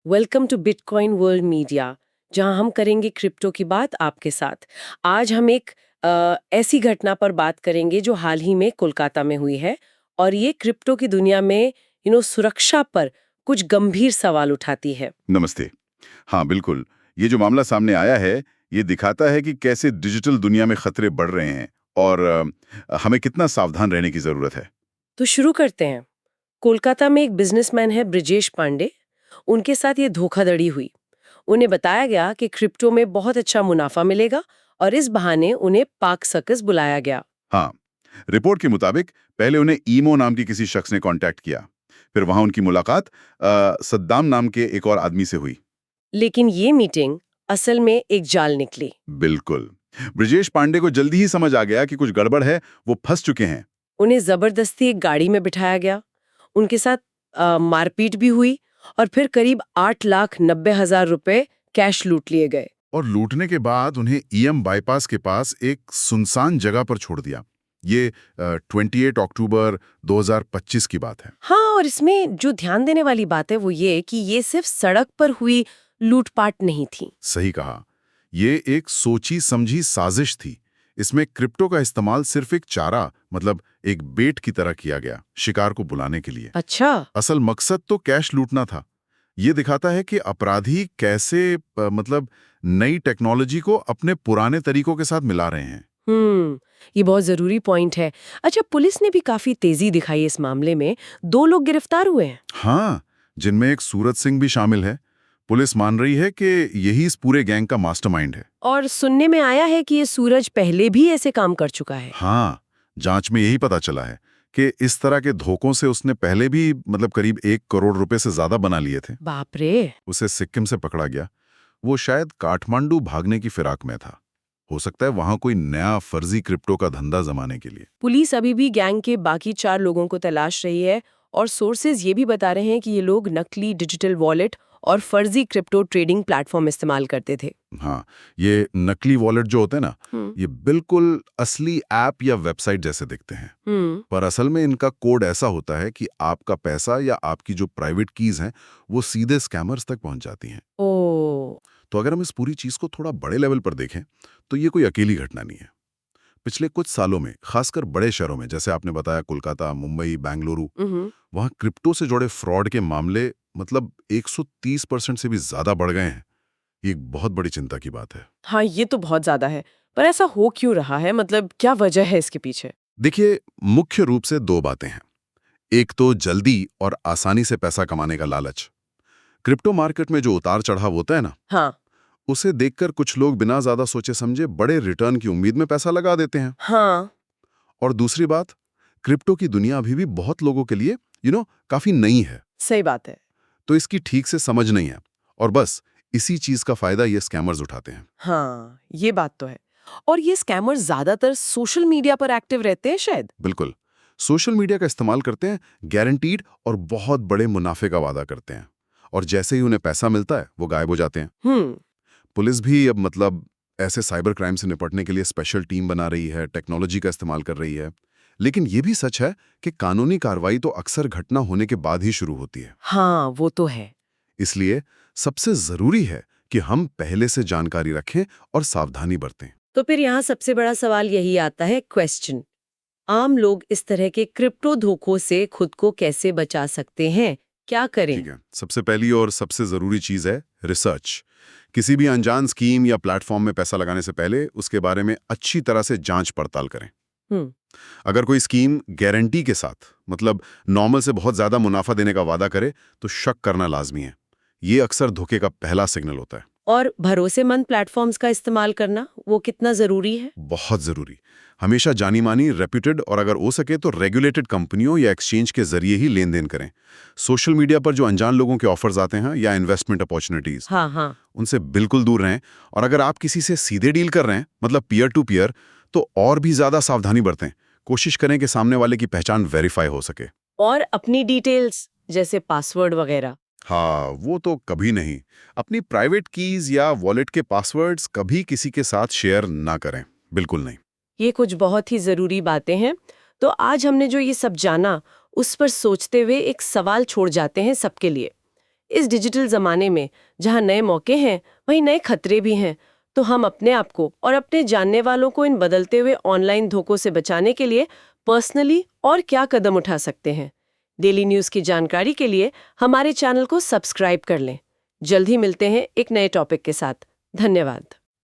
Welcome to bitcoin world media, जहां हम करेंगे क्रिप्टो की बात आपके साथ। आज हम एक ऐसी घटना पर बात करेंगे जो हाल ही में कोलकाता में हुई है, और ये क्रिप्टो की दुनिया में सुरक्षा पर कुछ गंभीर सवाल उठाती है। नमस्ते। हाँ, बिल्कुल। ये जो मामला सामने आया है, ये दिखाता है कि कैसे डिजिटल दुनिया में खतरे बढ़ रहे हैं और हमें कितना सावधान रहने की ज़रूरत है। तो शुरू करते हैं। कोलकाता में एक बिजनेसमैन है, ब्रिजेश पांडे। उनके साथ ये धोखाधड़ी हुई। उन्हें बताया गया कि क्रिप्टो में बहुत अच्छा मुनाफा मिलेगा, और इस बहाने उन्हें पार्क सर्कस बुलाया गया। हाँ, रिपोर्ट के मुताबिक पहले उन्हें ईमो नाम की किसी शख्स ने कॉन्टैक्ट किया। फिर वहाँ उनकी मुलाकात सद्दाम नाम के एक और आदमी से हुई। लेकिन ये मीटिंग असल में एक जाल निकली। बिल्कुल। ब्रिजेश पांडे को जल्दी ही समझ आ गया कि कुछ गड़बड़ है, वो फंस चुके हैं। उन्हें जबरदस्ती एक गाड़ी में बिठाया गया। उनके साथ मारपीट भी हुई, और फिर करीब 8,90,000 रुपए कैश लूट लिए गए। और लूटने के बाद उन्हें ईएम बाईपास के पास एक सुनसान जगह पर छोड़ दिया। ये 28 अक्टूबर 2025 की बात है। हाँ, और इसमें जो ध्यान देने वाली बात है वो ये कि ये सिर्फ सड़क पर हुई लूटपाट नहीं थी। सही कहा, ये एक सोची समझी साजिश थी। इसमें क्रिप्टो का इस्तेमाल सिर्फ एक चारा, मतलब एक बेट की तरह किया गया, शिकार को बुलाने के लिए। अच्छा। असल मकसद तो कैश लूटना था। ये दिखाता है कि अपराधी कैसे मतलब नई टेक्नोलॉजी को अपने पुराने तरीकों के साथ मिला रहे हैं। ये बहुत जरूरी पॉइंट है। अच्छा, पुलिस ने भी काफी तेजी दिखाई इस मामले में। 2 लोग गिरफ्तार हुए हैं। हाँ, जिनमें एक सूरज सिंह भी शामिल है। पुलिस मान रही है कि यही इस पूरे गैंग का मास्टरमाइंड है। और सुनने में आया है कि ये सूरज पहले भी ऐसे काम कर चुका है। हाँ, जांच में यही पता चला है कि इस तरह के धोखों से उसने पहले भी मतलब करीब 1 करोड़ रुपए से ज्यादा बना लिए थे। बाप रे। उसे सिक्किम से पकड़ा गया। वो शायद काठमांडू भागने की फिराक में था। हो सकता है वहां कोई नया फर्जी क्रिप्टो का धंधा जमाने के लिए। पुलिस अभी भी गैंग के बाकी 4 लोगों को तलाश रही है, और सोर्सेज ये भी बता रहे हैं कि ये लोग नकली डिजिटल वॉलेट और फर्जी क्रिप्टो ट्रेडिंग प्लेटफॉर्म इस्तेमाल करते थे। हाँ, ये नकली वॉलेट जो होते हैं ना, हम्म। ये बिल्कुल असली ऐप या वेबसाइट जैसे दिखते हैं। पर असल में इनका कोड ऐसा होता है कि आपका पैसा या आपकी जो प्राइवेट कीज हैं, वो सीधे स्कैमर्स तक पहुंच जाती हैं। ओ। तो अगर हम इस पूरी चीज को थोड़ा बड़े लेवल पर देखें, तो ये कोई अकेली घटना नहीं है। पिछले कुछ सालों में, खासकर बड़े शहरों में, जैसे आपने बताया कोलकाता, मुंबई, बेंगलुरु, वहां क्रिप्टो से जुड़े फ्रॉड के मामले मतलब 130% से भी ज्यादा बढ़ गए हैं। ये एक बहुत बड़ी चिंता की बात है। हाँ, ये तो बहुत ज्यादा है। पर ऐसा हो क्यों रहा है? मतलब क्या वजह है इसके पीछे? देखिए, मुख्य रूप से 2 बातें हैं। एक तो जल्दी और आसानी से पैसा कमाने का लालच। क्रिप्टो मार्केट में जो उतार चढ़ाव होता है ना, हाँ। उसे देखकर कुछ लोग बिना ज्यादा सोचे समझे बड़े रिटर्न की उम्मीद में पैसा लगा देते हैं। हाँ। और दूसरी बात, क्रिप्टो की दुनिया अभी भी बहुत लोगों के लिए काफी नई है। सही बात है। तो इसकी ठीक से समझ नहीं है, और बस इसी चीज का फायदा ये स्कैमर्स उठाते हैं। हाँ, ये बात तो है। और ये स्कैमर्स ज्यादातर सोशल मीडिया पर एक्टिव रहते हैं शायद। बिल्कुल, सोशल मीडिया का इस्तेमाल करते हैं, गारंटीड और बहुत बड़े मुनाफे का वादा करते हैं, और जैसे ही उन्हें पैसा मिलता है वो गायब हो जाते हैं। हम्म। पुलिस भी अब मतलब ऐसे साइबर क्राइम से निपटने के लिए स्पेशल टीम बना रही है, टेक्नोलॉजी का इस्तेमाल कर रही है। लेकिन ये भी सच है कि कानूनी कार्रवाई तो अक्सर घटना होने के बाद ही शुरू होती है। हाँ, वो तो है। इसलिए सबसे जरूरी है कि हम पहले से जानकारी रखें और सावधानी बरतें। तो फिर यहाँ सबसे बड़ा सवाल यही आता है, क्वेश्चन। आम लोग इस तरह के क्रिप्टो धोखों से खुद को कैसे बचा सकते हैं? क्या करें? ठीक है, सबसे पहली और सबसे जरूरी चीज है रिसर्च। किसी भी अनजान स्कीम या प्लेटफॉर्म में पैसा लगाने से पहले उसके बारे में अच्छी तरह से जांच पड़ताल करें। हम्म। अगर कोई स्कीम गारंटी के साथ मतलब नॉर्मल से बहुत ज्यादा मुनाफा देने का वादा करे, तो शक करना लाजमी है। ये अक्सर धोखे का पहला सिग्नल होता है। और भरोसेमंद प्लेटफॉर्म्स का इस्तेमाल करना, वो कितना जरूरी है? बहुत जरूरी। हमेशा जानी मानी, रेप्यूटेड और अगर हो सके तो रेगुलेटेड कंपनियों या एक्सचेंज के जरिए ही लेन देन करें। सोशल मीडिया पर जो अनजान लोगों के ऑफर्स आते हैं या इन्वेस्टमेंट अपॉर्चुनिटीज, हाँ हाँ। उनसे बिल्कुल दूर रहें। और अगर आप किसी से सीधे डील कर रहे हैं, मतलब पीयर टू पीयर, तो और भी ज्यादा सावधानी बरतें। कोशिश करें कि सामने वाले की पहचान वेरीफाई हो सके। और अपनी डिटेल्स जैसे पासवर्ड वगैरह? हाँ, वो तो कभी नहीं। अपनी प्राइवेट कीज या वॉलेट के पासवर्ड्स कभी किसी के साथ शेयर ना करें, बिल्कुल नहीं। ये कुछ बहुत ही जरूरी बातें हैं। तो आज हमने जो ये सब जाना, उस पर सोचते हुए एक सवाल छोड़ जाते हैं सबके लिए। इस डिजिटल ज़माने में जहाँ नए मौके हैं वहीं नए खतरे भी हैं, तो हम अपने आप को और अपने जानने वालों को इन बदलते हुए ऑनलाइन धोखों से बचाने के लिए पर्सनली और क्या कदम उठा सकते हैं। डेली न्यूज़ की जानकारी के लिए हमारे चैनल को सब्सक्राइब कर लें। जल्द ही मिलते हैं एक नए टॉपिक के साथ। धन्यवाद।